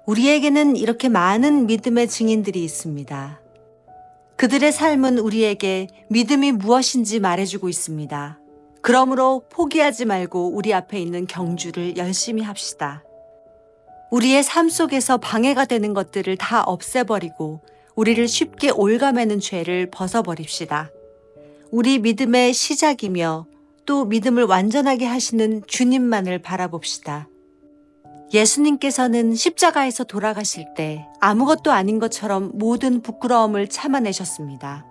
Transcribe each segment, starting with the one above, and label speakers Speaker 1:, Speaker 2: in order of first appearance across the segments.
Speaker 1: 우리에게는 이렇게 많은 믿음의 증인들이 있습니다. 그들의 삶은 우리에게 믿음이 무엇인지 말해주고 있습니다. 그러므로 포기하지 말고 우리 앞에 있는 경주를 열심히 합시다. 우리의 삶 속에서 방해가 되는 것들을 다 없애버리고 우리를 쉽게 올가매는 죄를 벗어버립시다. 우리 믿음의 시작이며 또 믿음을 완전하게 하시는 주님만을 바라봅시다. 예수님께서는 십자가에서 돌아가실 때 아무것도 아닌 것처럼 모든 부끄러움을 참아내셨습니다.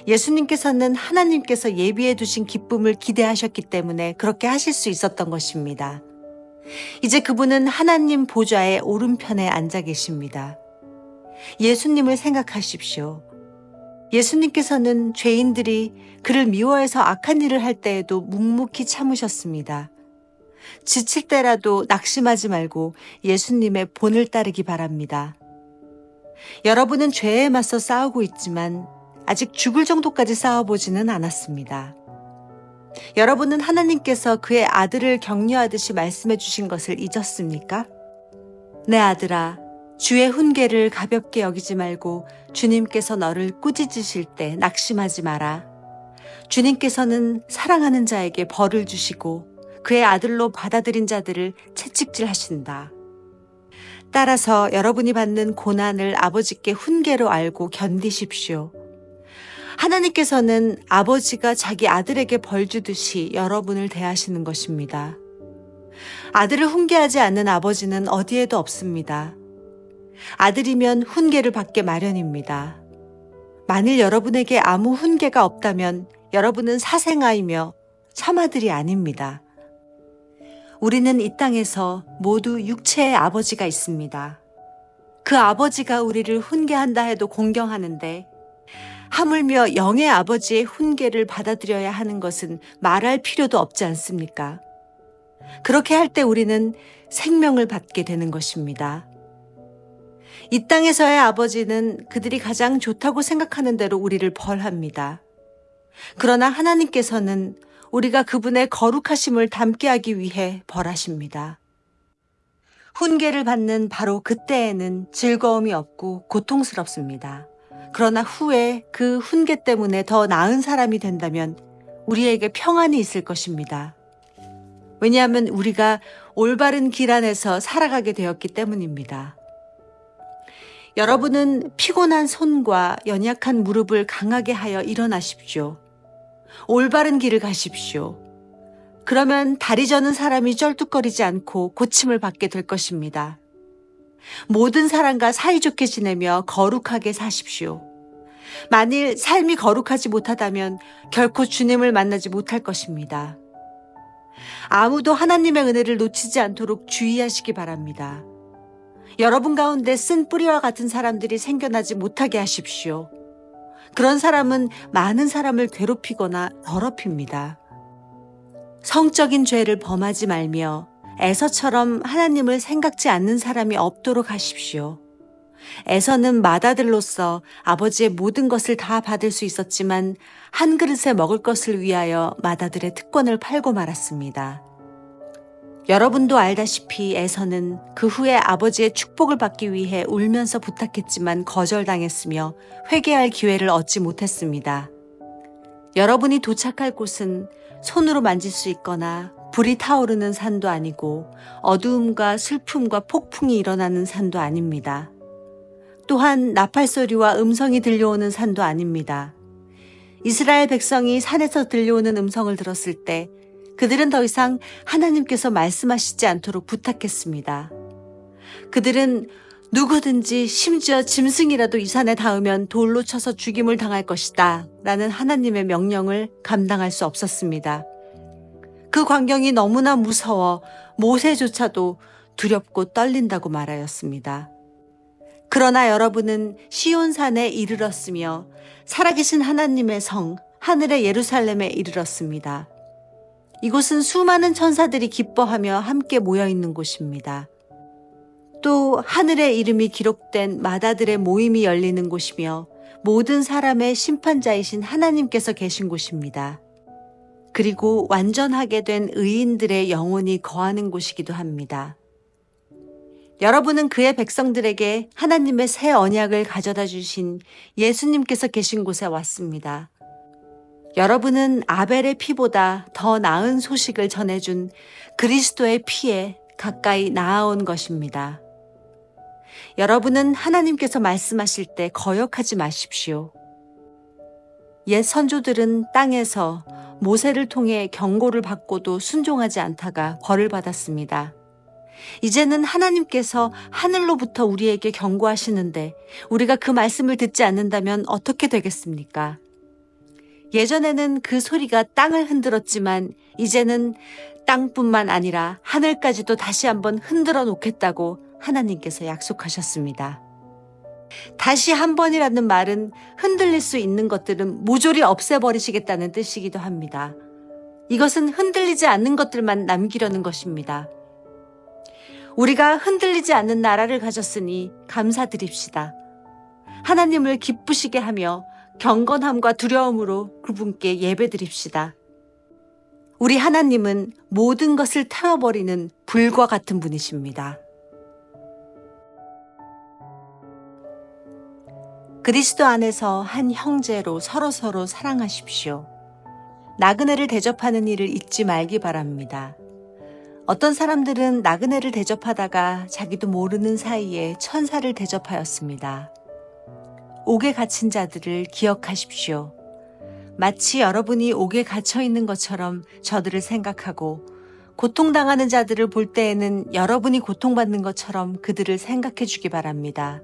Speaker 1: 예수님께서는 하나님께서 예비해 두신 기쁨을 기대하셨기 때문에 그렇게 하실 수 있었던 것입니다. 이제 그분은 하나님 보좌의 오른편에 앉아 계십니다. 예수님을 생각하십시오. 예수님께서는 죄인들이 그를 미워해서 악한 일을 할 때에도 묵묵히 참으셨습니다. 지칠 때라도 낙심하지 말고 예수님의 본을 따르기 바랍니다. 여러분은 죄에 맞서 싸우고 있지만 아직 죽을 정도까지 싸워보지는 않았습니다. 여러분은 하나님께서 그의 아들을 격려하듯이 말씀해 주신 것을 잊었습니까? 내 아들아, 주의 훈계를 가볍게 여기지 말고 주님께서 너를 꾸짖으실 때 낙심하지 마라. 주님께서는 사랑하는 자에게 벌을 주시고 그의 아들로 받아들인 자들을 채찍질 하신다. 따라서 여러분이 받는 고난을 아버지께 훈계로 알고 견디십시오. 하나님께서는 아버지가 자기 아들에게 벌 주듯이 여러분을 대하시는 것입니다. 아들을 훈계하지 않는 아버지는 어디에도 없습니다. 아들이면 훈계를 받게 마련입니다. 만일 여러분에게 아무 훈계가 없다면 여러분은 사생아이며 참아들이 아닙니다. 우리는 이 땅에서 모두 육체의 아버지가 있습니다. 그 아버지가 우리를 훈계한다 해도 공경하는데 하물며 영의 아버지의 훈계를 받아들여야 하는 것은 말할 필요도 없지 않습니까? 그렇게 할 때 우리는 생명을 받게 되는 것입니다. 이 땅에서의 아버지는 그들이 가장 좋다고 생각하는 대로 우리를 벌합니다. 그러나 하나님께서는 우리가 그분의 거룩하심을 닮게 하기 위해 벌하십니다. 훈계를 받는 바로 그때에는 즐거움이 없고 고통스럽습니다. 그러나 후에 그 훈계 때문에 더 나은 사람이 된다면 우리에게 평안이 있을 것입니다. 왜냐하면 우리가 올바른 길 안에서 살아가게 되었기 때문입니다. 여러분은 피곤한 손과 연약한 무릎을 강하게 하여 일어나십시오. 올바른 길을 가십시오. 그러면 다리 저는 사람이 쩔뚝거리지 않고 고침을 받게 될 것입니다. 모든 사람과 사이좋게 지내며 거룩하게 사십시오. 만일 삶이 거룩하지 못하다면 결코 주님을 만나지 못할 것입니다. 아무도 하나님의 은혜를 놓치지 않도록 주의하시기 바랍니다. 여러분 가운데 쓴 뿌리와 같은 사람들이 생겨나지 못하게 하십시오. 그런 사람은 많은 사람을 괴롭히거나 더럽힙니다. 성적인 죄를 범하지 말며 에서처럼 하나님을 생각지 않는 사람이 없도록 하십시오. 에서는 맏아들로서 아버지의 모든 것을 다 받을 수 있었지만 한 그릇에 먹을 것을 위하여 맏아들의 특권을 팔고 말았습니다. 여러분도 알다시피 에서는 그 후에 아버지의 축복을 받기 위해 울면서 부탁했지만 거절당했으며 회개할 기회를 얻지 못했습니다. 여러분이 도착할 곳은 손으로 만질 수 있거나 불이 타오르는 산도 아니고 어두움과 슬픔과 폭풍이 일어나는 산도 아닙니다. 또한 나팔 소리와 음성이 들려오는 산도 아닙니다. 이스라엘 백성이 산에서 들려오는 음성을 들었을 때 그들은 더 이상 하나님께서 말씀하시지 않도록 부탁했습니다. 그들은 누구든지 심지어 짐승이라도 이 산에 닿으면 돌로 쳐서 죽임을 당할 것이다 라는 하나님의 명령을 감당할 수 없었습니다. 그 광경이 너무나 무서워 모세조차도 두렵고 떨린다고 말하였습니다. 그러나 여러분은 시온산에 이르렀으며 살아계신 하나님의 성 하늘의 예루살렘에 이르렀습니다. 이곳은 수많은 천사들이 기뻐하며 함께 모여 있는 곳입니다. 또 하늘의 이름이 기록된 맏아들의 모임이 열리는 곳이며 모든 사람의 심판자이신 하나님께서 계신 곳입니다. 그리고 완전하게 된 의인들의 영혼이 거하는 곳이기도 합니다. 여러분은 그의 백성들에게 하나님의 새 언약을 가져다 주신 예수님께서 계신 곳에 왔습니다. 여러분은 아벨의 피보다 더 나은 소식을 전해준 그리스도의 피에 가까이 나아온 것입니다. 여러분은 하나님께서 말씀하실 때 거역하지 마십시오. 옛 선조들은 땅에서 모세를 통해 경고를 받고도 순종하지 않다가 벌을 받았습니다. 이제는 하나님께서 하늘로부터 우리에게 경고하시는데 우리가 그 말씀을 듣지 않는다면 어떻게 되겠습니까? 예전에는 그 소리가 땅을 흔들었지만 이제는 땅뿐만 아니라 하늘까지도 다시 한번 흔들어 놓겠다고 하나님께서 약속하셨습니다. 다시 한 번이라는 말은 흔들릴 수 있는 것들은 모조리 없애버리시겠다는 뜻이기도 합니다. 이것은 흔들리지 않는 것들만 남기려는 것입니다. 우리가 흔들리지 않는 나라를 가졌으니 감사드립시다. 하나님을 기쁘시게 하며 경건함과 두려움으로 그분께 예배드립시다. 우리 하나님은 모든 것을 태워버리는 불과 같은 분이십니다. 그리스도 안에서 한 형제로 서로서로 사랑하십시오. 나그네를 대접하는 일을 잊지 말기 바랍니다. 어떤 사람들은 나그네를 대접하다가 자기도 모르는 사이에 천사를 대접하였습니다. 옥에 갇힌 자들을 기억하십시오. 마치 여러분이 옥에 갇혀 있는 것처럼 저들을 생각하고 고통당하는 자들을 볼 때에는 여러분이 고통받는 것처럼 그들을 생각해 주기 바랍니다.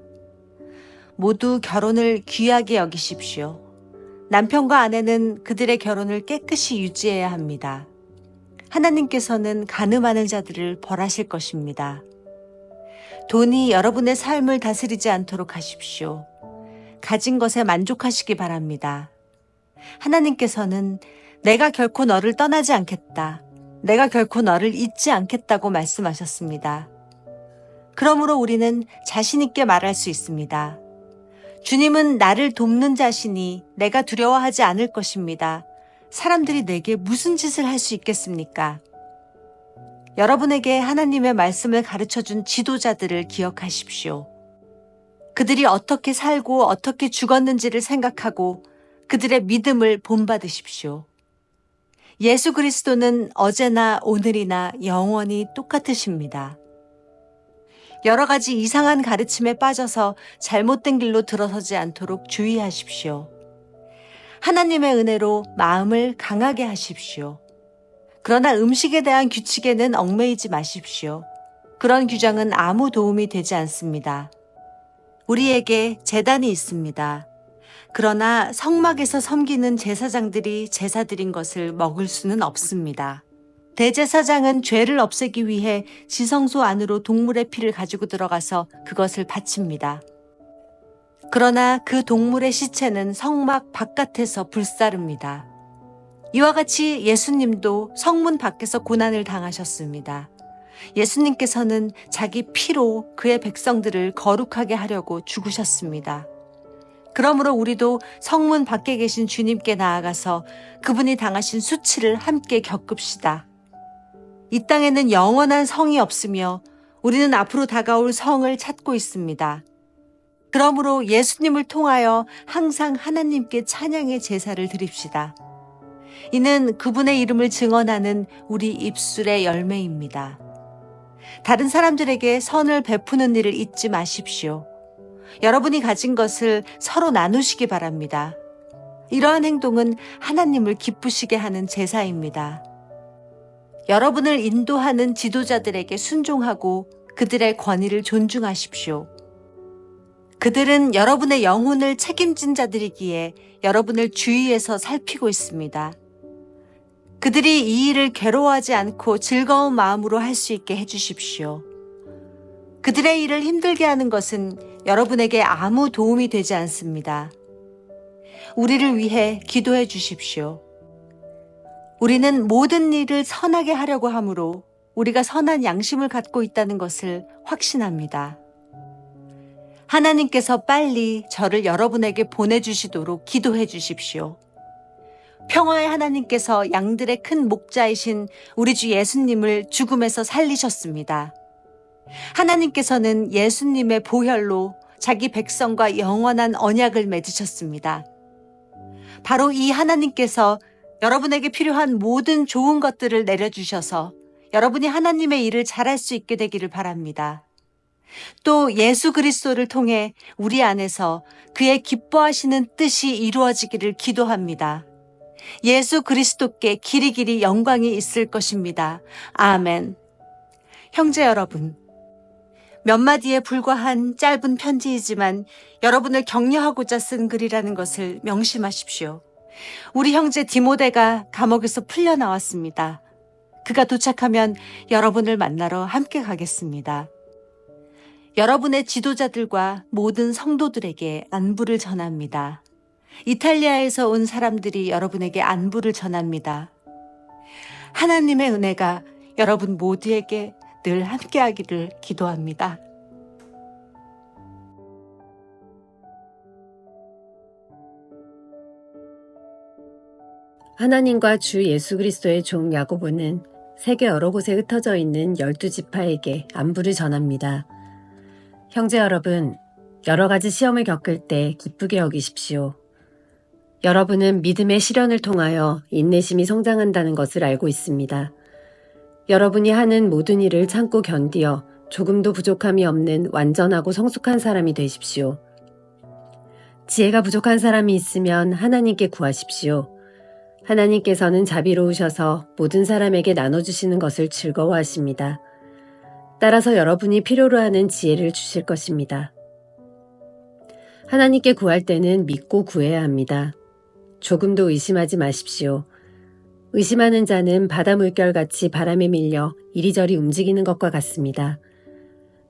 Speaker 1: 모두 결혼을 귀하게 여기십시오. 남편과 아내는 그들의 결혼을 깨끗이 유지해야 합니다. 하나님께서는 간음하는 자들을 벌하실 것입니다. 돈이 여러분의 삶을 다스리지 않도록 하십시오. 가진 것에 만족하시기 바랍니다. 하나님께서는 내가 결코 너를 떠나지 않겠다. 내가 결코 너를 잊지 않겠다고 말씀하셨습니다. 그러므로 우리는 자신 있게 말할 수 있습니다. 주님은 나를 돕는 자시니 내가 두려워하지 않을 것입니다. 사람들이 내게 무슨 짓을 할 수 있겠습니까? 여러분에게 하나님의 말씀을 가르쳐준 지도자들을 기억하십시오. 그들이 어떻게 살고 어떻게 죽었는지를 생각하고 그들의 믿음을 본받으십시오. 예수 그리스도는 어제나 오늘이나 영원히 똑같으십니다. 여러 가지 이상한 가르침에 빠져서 잘못된 길로 들어서지 않도록 주의하십시오. 하나님의 은혜로 마음을 강하게 하십시오. 그러나 음식에 대한 규칙에는 얽매이지 마십시오. 그런 규정은 아무 도움이 되지 않습니다. 우리에게 제단이 있습니다. 그러나 성막에서 섬기는 제사장들이 제사 드린 것을 먹을 수는 없습니다. 대제사장은 죄를 없애기 위해 지성소 안으로 동물의 피를 가지고 들어가서 그것을 바칩니다. 그러나 그 동물의 시체는 성막 바깥에서 불사릅니다. 이와 같이 예수님도 성문 밖에서 고난을 당하셨습니다. 예수님께서는 자기 피로 그의 백성들을 거룩하게 하려고 죽으셨습니다. 그러므로 우리도 성문 밖에 계신 주님께 나아가서 그분이 당하신 수치를 함께 겪읍시다. 이 땅에는 영원한 성이 없으며 우리는 앞으로 다가올 성을 찾고 있습니다. 그러므로 예수님을 통하여 항상 하나님께 찬양의 제사를 드립시다. 이는 그분의 이름을 증언하는 우리 입술의 열매입니다. 다른 사람들에게 선을 베푸는 일을 잊지 마십시오. 여러분이 가진 것을 서로 나누시기 바랍니다. 이러한 행동은 하나님을 기쁘시게 하는 제사입니다. 여러분을 인도하는 지도자들에게 순종하고 그들의 권위를 존중하십시오. 그들은 여러분의 영혼을 책임진 자들이기에 여러분을 주위에서 살피고 있습니다. 그들이 이 일을 괴로워하지 않고 즐거운 마음으로 할 수 있게 해주십시오. 그들의 일을 힘들게 하는 것은 여러분에게 아무 도움이 되지 않습니다. 우리를 위해 기도해 주십시오. 우리는 모든 일을 선하게 하려고 하므로 우리가 선한 양심을 갖고 있다는 것을 확신합니다. 하나님께서 빨리 저를 여러분에게 보내주시도록 기도해 주십시오. 평화의 하나님께서 양들의 큰 목자이신 우리 주 예수님을 죽음에서 살리셨습니다. 하나님께서는 예수님의 보혈로 자기 백성과 영원한 언약을 맺으셨습니다. 바로 이 하나님께서 여러분에게 필요한 모든 좋은 것들을 내려주셔서 여러분이 하나님의 일을 잘할 수 있게 되기를 바랍니다. 또 예수 그리스도를 통해 우리 안에서 그의 기뻐하시는 뜻이 이루어지기를 기도합니다. 예수 그리스도께 길이길이 영광이 있을 것입니다. 아멘. 형제 여러분, 몇 마디에 불과한 짧은 편지이지만 여러분을 격려하고자 쓴 글이라는 것을 명심하십시오. 우리 형제 디모데가 감옥에서 풀려나왔습니다. 그가 도착하면 여러분을 만나러 함께 가겠습니다. 여러분의 지도자들과 모든 성도들에게 안부를 전합니다. 이탈리아에서 온 사람들이 여러분에게 안부를 전합니다. 하나님의 은혜가 여러분 모두에게 늘 함께하기를 기도합니다.
Speaker 2: 하나님과 주 예수 그리스도의 종 야고보는 세계 여러 곳에 흩어져 있는 12지파에게 안부를 전합니다. 형제 여러분, 여러 가지 시험을 겪을 때 기쁘게 여기십시오. 여러분은 믿음의 시련을 통하여 인내심이 성장한다는 것을 알고 있습니다. 여러분이 하는 모든 일을 참고 견디어 조금도 부족함이 없는 완전하고 성숙한 사람이 되십시오. 지혜가 부족한 사람이 있으면 하나님께 구하십시오. 하나님께서는 자비로우셔서 모든 사람에게 나눠주시는 것을 즐거워하십니다. 따라서 여러분이 필요로 하는 지혜를 주실 것입니다. 하나님께 구할 때는 믿고 구해야 합니다. 조금도 의심하지 마십시오. 의심하는 자는 바다 물결같이 바람에 밀려 이리저리 움직이는 것과 같습니다.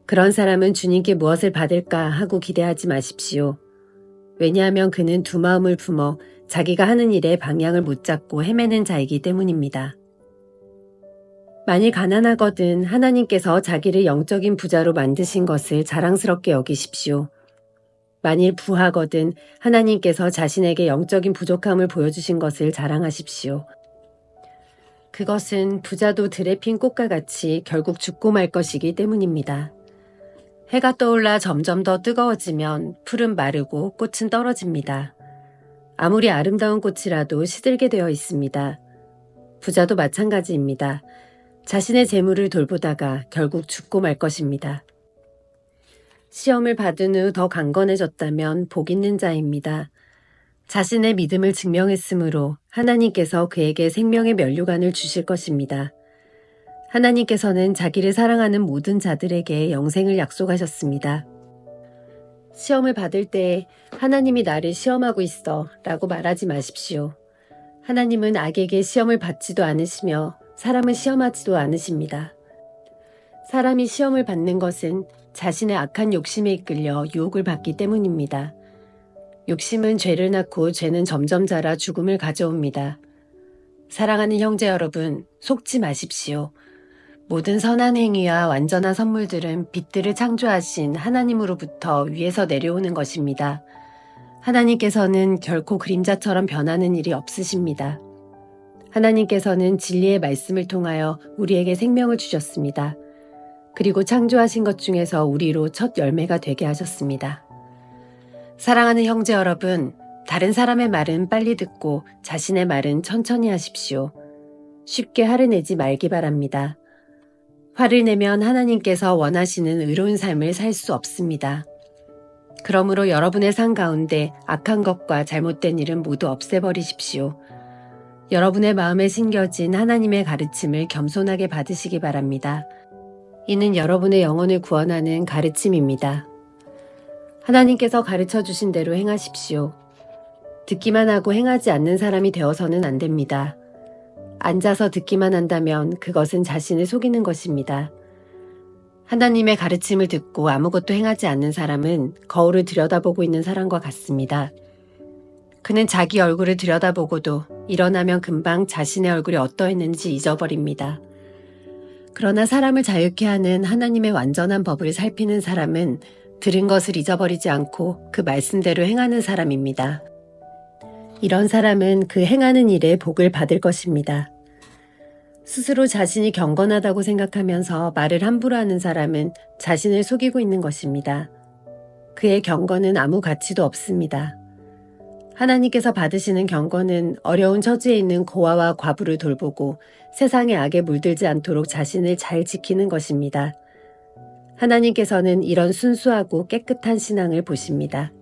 Speaker 2: 그런 사람은 주님께 무엇을 받을까 하고 기대하지 마십시오. 왜냐하면 그는 두 마음을 품어 자기가 하는 일에 방향을 못 잡고 헤매는 자이기 때문입니다. 만일 가난하거든 하나님께서 자기를 영적인 부자로 만드신 것을 자랑스럽게 여기십시오. 만일 부하거든 하나님께서 자신에게 영적인 부족함을 보여주신 것을 자랑하십시오. 그것은 부자도 들에 핀 꽃과 같이 결국 죽고 말 것이기 때문입니다. 해가 떠올라 점점 더 뜨거워지면 풀은 마르고 꽃은 떨어집니다. 아무리 아름다운 꽃이라도 시들게 되어 있습니다. 부자도 마찬가지입니다. 자신의 재물을 돌보다가 결국 죽고 말 것입니다. 시험을 받은 후 더 강건해졌다면 복 있는 자입니다. 자신의 믿음을 증명했으므로 하나님께서 그에게 생명의 면류관을 주실 것입니다. 하나님께서는 자기를 사랑하는 모든 자들에게 영생을 약속하셨습니다. 시험을 받을 때 하나님이 나를 시험하고 있어 라고 말하지 마십시오. 하나님은 악에게 시험을 받지도 않으시며 사람을 시험하지도 않으십니다. 사람이 시험을 받는 것은 자신의 악한 욕심에 이끌려 유혹을 받기 때문입니다. 욕심은 죄를 낳고 죄는 점점 자라 죽음을 가져옵니다. 사랑하는 형제 여러분, 속지 마십시오. 모든 선한 행위와 완전한 선물들은 빛들을 창조하신 하나님으로부터 위에서 내려오는 것입니다. 하나님께서는 결코 그림자처럼 변하는 일이 없으십니다. 하나님께서는 진리의 말씀을 통하여 우리에게 생명을 주셨습니다. 그리고 창조하신 것 중에서 우리로 첫 열매가 되게 하셨습니다. 사랑하는 형제 여러분, 다른 사람의 말은 빨리 듣고 자신의 말은 천천히 하십시오. 쉽게 화를 내지 말기 바랍니다. 화를 내면 하나님께서 원하시는 의로운 삶을 살 수 없습니다. 그러므로 여러분의 삶 가운데 악한 것과 잘못된 일은 모두 없애버리십시오. 여러분의 마음에 심겨진 하나님의 가르침을 겸손하게 받으시기 바랍니다. 이는 여러분의 영혼을 구원하는 가르침입니다. 하나님께서 가르쳐 주신 대로 행하십시오. 듣기만 하고 행하지 않는 사람이 되어서는 안 됩니다. 앉아서 듣기만 한다면 그것은 자신을 속이는 것입니다. 하나님의 가르침을 듣고 아무것도 행하지 않는 사람은 거울을 들여다보고 있는 사람과 같습니다. 그는 자기 얼굴을 들여다보고도 일어나면 금방 자신의 얼굴이 어떠했는지 잊어버립니다. 그러나 사람을 자유케 하는 하나님의 완전한 법을 살피는 사람은 들은 것을 잊어버리지 않고 그 말씀대로 행하는 사람입니다. 이런 사람은 그 행하는 일에 복을 받을 것입니다. 스스로 자신이 경건하다고 생각하면서 말을 함부로 하는 사람은 자신을 속이고 있는 것입니다. 그의 경건은 아무 가치도 없습니다. 하나님께서 받으시는 경건은 어려운 처지에 있는 고아와 과부를 돌보고 세상의 악에 물들지 않도록 자신을 잘 지키는 것입니다. 하나님께서는 이런 순수하고 깨끗한 신앙을 보십니다.